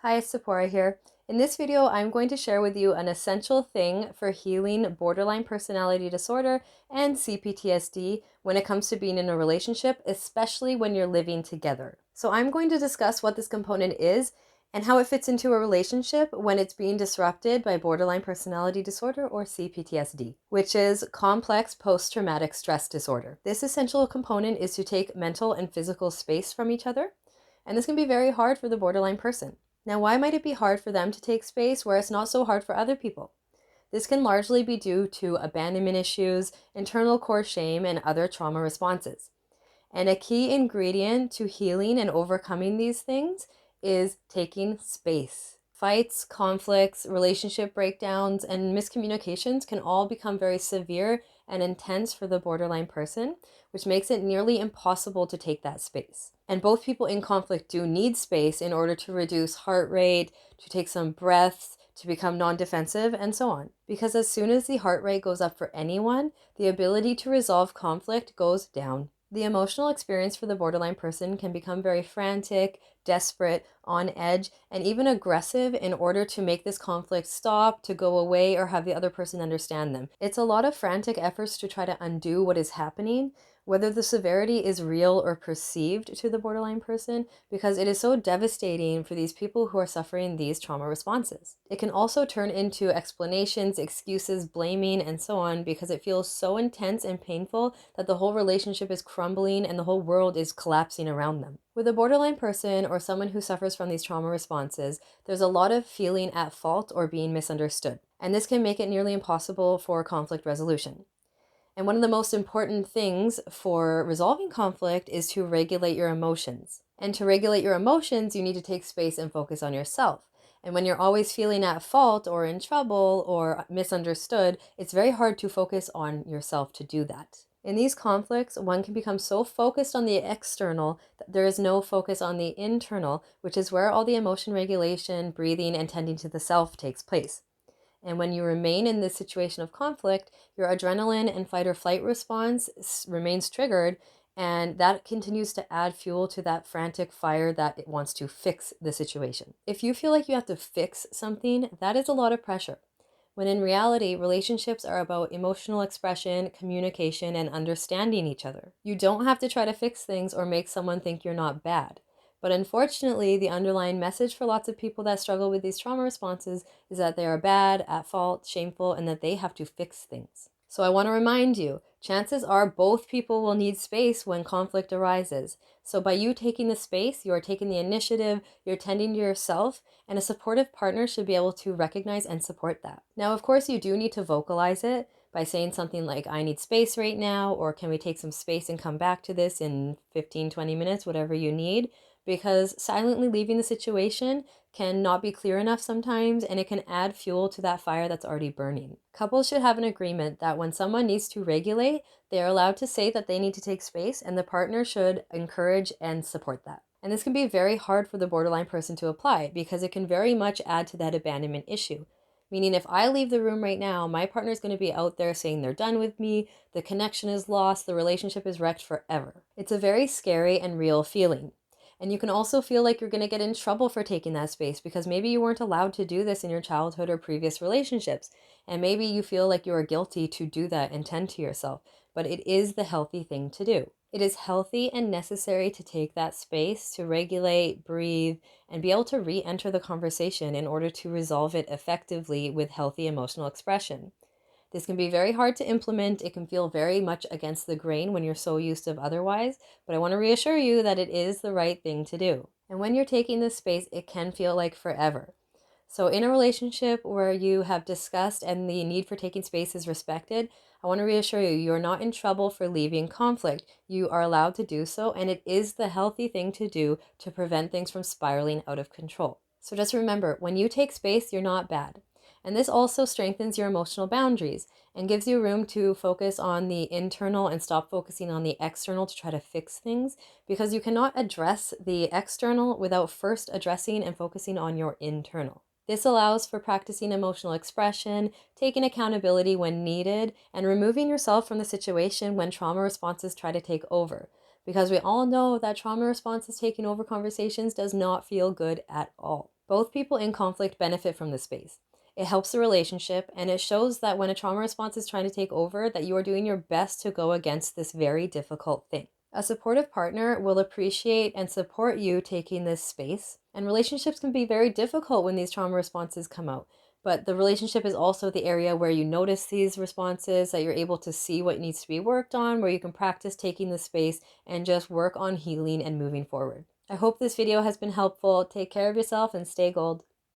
Hi, it's Tziporah here. In this video, I'm going to share with you an essential thing for healing borderline personality disorder and CPTSD when it comes to being in a relationship, especially when you're living together. So I'm going to discuss what this component is and how it fits into a relationship when it's being disrupted by borderline personality disorder or CPTSD, which is complex post-traumatic stress disorder. This essential component is to take mental and physical space from each other, and this can be very hard for the borderline person. Now, why might it be hard for them to take space where it's not so hard for other people? This can largely be due to abandonment issues, internal core shame, and other trauma responses. And a key ingredient to healing and overcoming these things is taking space. Fights, conflicts, relationship breakdowns, and miscommunications can all become very severe and intense for the borderline person, which makes it nearly impossible to take that space. And both people in conflict do need space in order to reduce heart rate, to take some breaths, to become non-defensive, and so on. Because as soon as the heart rate goes up for anyone, the ability to resolve conflict goes down. The emotional experience for the borderline person can become very frantic, desperate, on edge, and even aggressive in order to make this conflict stop, to go away, or have the other person understand them. It's a lot of frantic efforts to try to undo what is happening, whether the severity is real or perceived to the borderline person, because it is so devastating for these people who are suffering these trauma responses. It can also turn into explanations, excuses, blaming, and so on, because it feels so intense and painful that the whole relationship is crumbling and the whole world is collapsing around them. With a borderline person or someone who suffers from these trauma responses, there's a lot of feeling at fault or being misunderstood, and this can make it nearly impossible for conflict resolution. And one of the most important things for resolving conflict is to regulate your emotions. And to regulate your emotions, you need to take space and focus on yourself. And when you're always feeling at fault or in trouble or misunderstood, it's very hard to focus on yourself to do that. In these conflicts, one can become so focused on the external that there is no focus on the internal, which is where all the emotion regulation, breathing, and tending to the self takes place. And when you remain in this situation of conflict, your adrenaline and fight or flight response remains triggered, and that continues to add fuel to that frantic fire that it wants to fix the situation. If you feel like you have to fix something, that is a lot of pressure. When in reality, relationships are about emotional expression, communication, and understanding each other. You don't have to try to fix things or make someone think you're not bad. But unfortunately, the underlying message for lots of people that struggle with these trauma responses is that they are bad, at fault, shameful, and that they have to fix things. So I want to remind you, chances are both people will need space when conflict arises. So by you taking the space, you are taking the initiative, you're tending to yourself, and a supportive partner should be able to recognize and support that. Now, of course, you do need to vocalize it by saying something like, I need space right now, or can we take some space and come back to this in 15, 20 minutes, whatever you need. Because silently leaving the situation can not be clear enough sometimes, and it can add fuel to that fire that's already burning. Couples should have an agreement that when someone needs to regulate, they are allowed to say that they need to take space, and the partner should encourage and support that. And this can be very hard for the borderline person to apply because it can very much add to that abandonment issue. Meaning, if I leave the room right now, my partner is going to be out there saying they're done with me, the connection is lost, the relationship is wrecked forever. It's a very scary and real feeling. And you can also feel like you're going to get in trouble for taking that space because maybe you weren't allowed to do this in your childhood or previous relationships. And maybe you feel like you are guilty to do that and tend to yourself. But it is the healthy thing to do. It is healthy and necessary to take that space to regulate, breathe, and be able to re-enter the conversation in order to resolve it effectively with healthy emotional expression. This can be very hard to implement. It can feel very much against the grain when you're so used to otherwise, but I want to reassure you that it is the right thing to do. And when you're taking this space, it can feel like forever. So in a relationship where you have discussed and the need for taking space is respected, I want to reassure you, you're not in trouble for leaving conflict. You are allowed to do so, and it is the healthy thing to do to prevent things from spiraling out of control. So just remember, when you take space, you're not bad. And this also strengthens your emotional boundaries and gives you room to focus on the internal and stop focusing on the external to try to fix things, because you cannot address the external without first addressing and focusing on your internal. This allows for practicing emotional expression, taking accountability when needed, and removing yourself from the situation when trauma responses try to take over. Because we all know that trauma responses taking over conversations does not feel good at all. Both people in conflict benefit from this space. It helps the relationship, and it shows that when a trauma response is trying to take over, that you are doing your best to go against this very difficult thing. A supportive partner will appreciate and support you taking this space, and relationships can be very difficult when these trauma responses come out. But the relationship is also the area where you notice these responses, that you're able to see what needs to be worked on, where you can practice taking the space and just work on healing and moving forward. I hope this video has been helpful. Take care of yourself and stay gold.